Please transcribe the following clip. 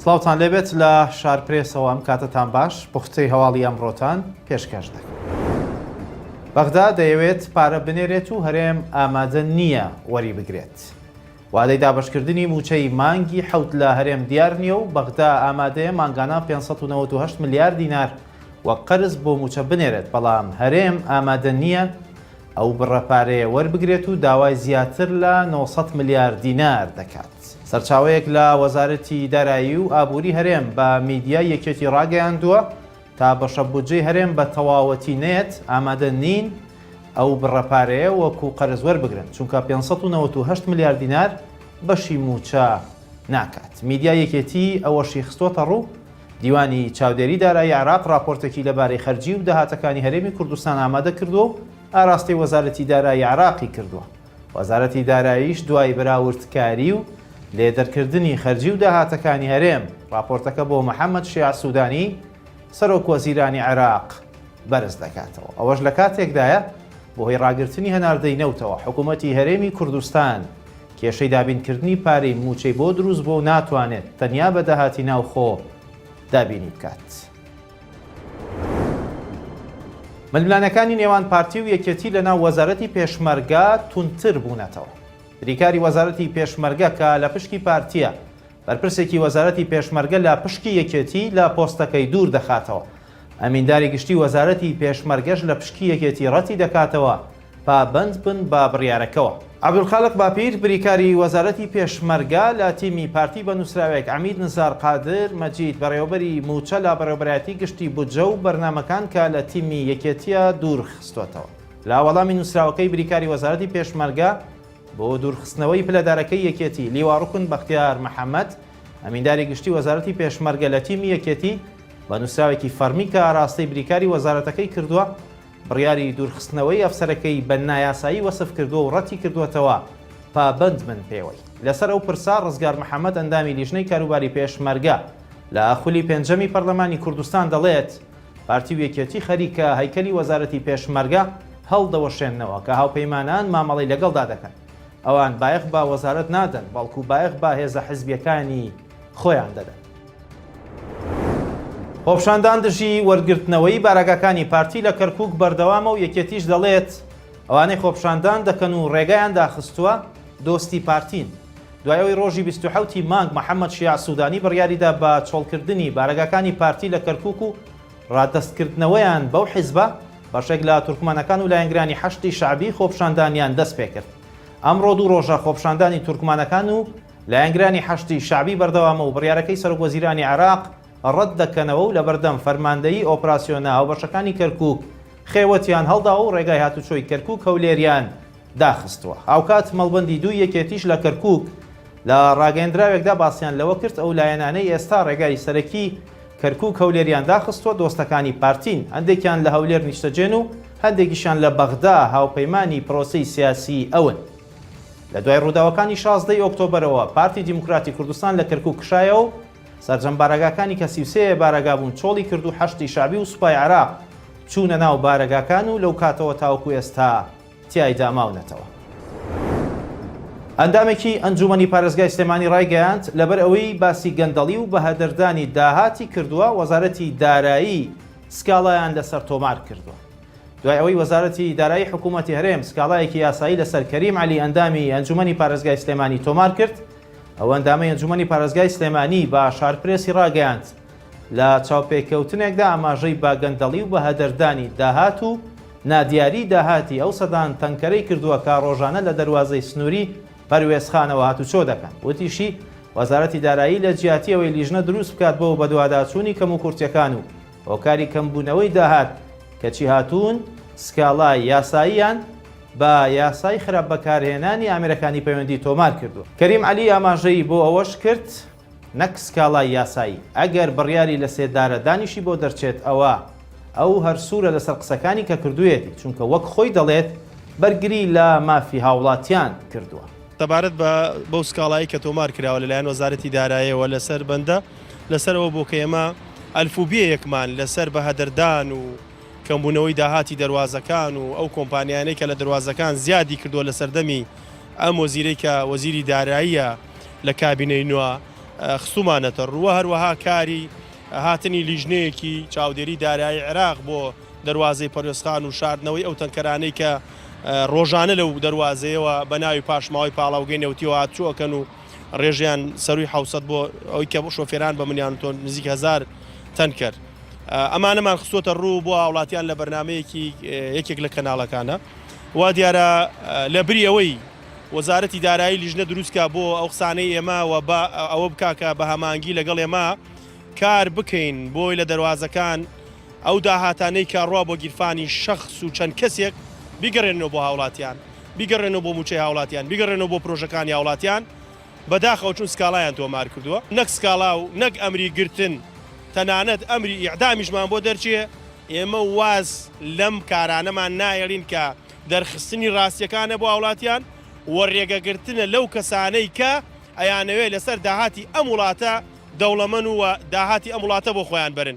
سڵاوتان لێبێت لە شارپرێسەوە ئەم کاتتان باش بۆ قسەی هەواڵی ئەمڕۆتان پێشکەش دەکەم. بەغدا دەیەوێت پارە بنێرێت و هەرێم ئامادە نییە وەری بگرێت. وادەی دابشکردنی موچەی مانگی حەوت لە هەرێم دیار نییە و بەغدا ئامادەیە مانگانە 598 ملیار دینار وە قەرز بۆ موچە بنێرێت، بەڵام هەرێم ئامادە نییە ئەو بڕەپارەیە وەربگرێت و داوای زیاتر لە 900 ملیار دینار دەکات. سەرچاوەیەک لە وەزارەتی دارایی و ئابووری هەرێم بە میدیا یەکێتی ڕاگەیاندووە تا بەشە بودجەی هەرێم بە تەواوەتی نێت ئامادە نین ئەو بڕەپارەیە وەکو قەرز وەربگرن، چونکە 598 ملیار دینار بەشی موچە ناکات. میدیا یەکێتی ئەوەشی خستۆتە ڕوو دیوانی چاودێری دارایی عێراق راپۆرتێکی لەبارەی خەرجی و داهاتەکانی هەرێمی کوردستان ئامادە کردووە و ئاراستی وەزارەتی دارایی عێراقی کردووە. وەزارەتی داراییش دوای بەراوردکاری و لێدەرکردنی خەرجی و داهاتەکانی هەرێم راپۆرتەکە بۆ محەممەد شیع سوودانی سەرۆک وەزیرانی عێراق بەرز دەکاتەوە. ئەوەش لە کاتێکدایە بۆ هۆی ڕاگررتنی هەناردەی نەوتەوە حکوومەتی هەرێمی کوردستان کێشەی دابینکردنی پارەی موچەی بۆ دروست بۆ ناتوانێت تەنیا بە داهاتی ناوخۆ دابینی بکات. ململانەکانی نێوان پارتی و یەکێتی لەناو وەزارەتی پێشمەرگە تونتر بوونەتەوە. بریکاری وەزارەتی پێشمەرگە کە لە پشکی پارتیە بەرپرسێکی وەزارەتی پێشمەرگە لە پشکی یەکێتی لە پۆستەکەی دوور دەخاتەوە. ئەمینداری گشتی وەزارەتی پێشمەرگەش لە پشکی یەکێتی ڕەتی دەکاتەوە پابند بن بە بڕیارەکەەوە. عەبدولخالق باپیر بریکاری وەزارەتی پێشمەرگە لە تیمی پارتی بە نووسراوێک عەمید نزار قادر مەجید بەڕێوەبەری موچە لە بەڕێوەبەرایەتی گشتی بودجە و بەرنامەکان کە لە تیمی یەکێتیە دوور خستوێتەوە. لە وەڵامی نووسراوەکەی بریکاری وەزارەتی پێشمەرگە بۆ دوورخستنەوەی پلەدارەکەی یەکێتی لیواڕوکن بەختیار محەممەد ئەمینداری گشتی وەزارەتی پێشمەرگە لە تیمی یەکێتی بە نووسراوێکی فەرمی کە ئاراستەی بریکاری وەزارەتەکەی کردووە بڕیاری دوورخستنەوەی ئەفسەرەکەی بە نایاسایی وەسف کردووە و ڕەتی کردوێتەوە پابند من پێوەی. لەسەر ئەو پرسا ڕزگار محەممەد ئەندامی لیژنەی کاروباری پێشمەرگە لە ئاخولی پێنجەمی پەرلەمانی کوردستان دەڵێت پارتی و یەکێتی خەریکە هەیکەلی وەزارەتی پێشمەرگە هەڵدەوەشێننەوە کە هاوپەیمانان مامەڵی لەگەڵدا دەکەن. ئەوان بایەخ با وەزارەت نادەن، بەڵکو بایەخ با هێزە حزبیەکانی خۆیان دەدەن. خۆپشاندان دژی وەرگرتنەوەی بارەگاکانی پارتی لە کەرکووک بەردەوامە و یەکێتیش دەڵێت ئەوانەی خۆپشاندان دەکەن و ڕێگەیان داخستووە دۆستی پارتین. دوایەوەی ڕۆژی 27 مانگ محەممەد شیع سوودانی بڕیاریدا بە چۆڵکردنی بارەگاکانی پارتی لە کەرکووک و ڕادەستکردنەوەیان بەو حیزبە بەشێک لە تورکمانەکان و لایەنگرانی حەشتی شعبی خۆپشاندانیان دەست پێ کرد. ئەمڕۆ دوو ڕۆژە خۆپشاندانی تورکمانەکان و لایەنگرانی حەشتی شعبی بەردەوامە و بڕیارەکەی سەرۆک وەزیرانی عێراق ڕەت دەکەنەوە و لە بەردەم فەرماندەیی ئۆپراسیۆنە هاوبەشەکانی کەرکووک خێوەتیان هەڵدا و ڕێگای هاتوچۆی کەرکووک هەولێریان داخستووە. هاوکات مەڵبەندی دوو یەکێتیش لە کەرکووک لە ڕاگەیەندراوێکدا باسییان لەوە کرد ئەو لایەنانەی ئێستا ڕێگای سەرەکی کەرکووک هەولێریان داخستووە دۆستەکانی پارتین، هەندێکیان لە هەولێر نیشتەجێن و هەندێکیشان لە بەغدا هاوپەیمانی پرۆسەی سیاسی ئەون. لە دوای ڕووداوەکانی 16 ئۆکتۆبرەوە پارتی دیموکراتی کوردستان لە کەرکووک کشایەوە و سەرجەم بارەگاکانی کە 33 بارەگا بوون چۆڵی کرد و حەشتی شعبی و سوپای عێراق چوونە ناو بارەگاکان و لەو کاتەوە تاوەکو ئێستا تیایدا ماونەتەوە. ئەندامێکی ئەنجومەنی پارێزگای سلێمانی ڕایگەیاند لەبەر ئەوەی باسی گەندەڵی و بەهەدەردانی داهاتی کردووە وەزارەتی دارایی سکاڵایان لەسەر تۆمار کردووە. دوای ئەوەی وەزارەتی دارایی حکوومەتی هەرێم سکاڵایەکی یاسایی لەسەر کەریم عەلی ئەندامی ئەنجومەنی پارێزگای سلێمانی تۆمار کرد، ئەو ئەندامەی ئەنجومەنی پارێزگای سلێمانی بە شارپرێسی ڕاگەیاند لە چاوپێکەوتنێکدا ئاماژەی باگەندەڵی و بەهەدەردانی داهات و نادیاری داهاتی ئەو سەدان تەنکەرەی کردووە کە ڕۆژانە لە دەروازەی سنووری پەروێزخانەوە هاتوچۆ دەکەن. وتیشی وەزارەتی دارایی لە جیاتی ئەوەی لیژنە دروست بکات بۆ بەدواداچوونی کەم و کورتیەکان و هۆکاری کەمبوونەوەی داهات کەچی هاتوون سکاڵای یاساییان بە یاسای خراپ بەکارهێنانی ئامێرەکانی پەیوەندی تۆمار کردووە. کەریم عەلی ئاماژەی بۆ ئەوەش کرد نەک سکاڵای یاسایی ئەگەر بڕیاری لە سێدارە دانیشی بۆ دەرچێت ئەو هەر سوورە لەسەر قسەکانی کە کردوێتی، چونکە وەک خۆی دەڵێت بەرگری لە مافی هاوڵاتیان کردووە. تەبارەت بەو سکاڵایی کە تۆمار کراوە لەلایەن وەزارەتی داراییەوە لەسەر بەندە لەسەرەوە بۆ کە ئێمە ئەلفوبیەیەکمان لەسەر بەهەدەردان و کەمبوونەوەی داهاتی دەواازەکان و ئەو کۆمپانیانەی کە لە دەواازەکان زیادی کردووە لە سەردەمی ئەم وەزیرەی کە وەزیری داراییە لە کابینەی نوێ خستومانەتە ڕووە هەروەها کاری هاتنی لیژنەیەکی چاودێری دارایی عێراق بۆ دەواازەی پەرۆسخان و شاردنەوەی ئەو تەنکەرانەی کە ڕۆژانە لەو دەواازەیەوە بە ناوی پاشماوەی پاڵاوگەی نەوتیەوە هاتچووەکەن و ڕێژیان سەروی 600 بۆ ئەوی کە بۆ شۆفێران بە منیان تۆ نزیک 1000 تەن کرد. ئەمانەمان خستۆتە ڕوو بۆ وڵاتیان لە بەرنمەیەکی یەکێک لە کەناڵەکانە وا دیارە لە بری ئەوەی وەزارەتی دارایی لیژنە دروستکە بۆ ئەو قسانەی ئێمەوە ئەوە بکاکە بە هەمانگی لەگەڵ ئێمە کار بکەین بۆی لە دەواازەکان ئەو داهاتانەی کاڕوا بۆ گیرفانی شەخص و چەند کەسێک بیگەڕێنەوە بۆ هاوڵاتیان، بیگەڕێنەوە بۆ موچەی هاوڵاتیان، بیگەڕێنەوە بۆ پرۆژەکانی هاوڵاتیان بەداخەوە چون سکاڵایان تۆمار کردووە نەک سکاڵا و نەک ئەمری گرتن تەنانەت ئەمری ئیعدامیشمان بۆ دەرچێ ئێمە واز لەم کارانەمان نایەڵین کە دەرخستنی ڕاستیەکانە بۆ هاوڵاتیان وەڕێگەگرتنە لەو کەسانەی کە ئەیانەوێت لەسەر داهاتی ئەم وڵاتە دەوڵەمەند و داهاتی ئەم وڵاتە بۆ خۆیان بەرن.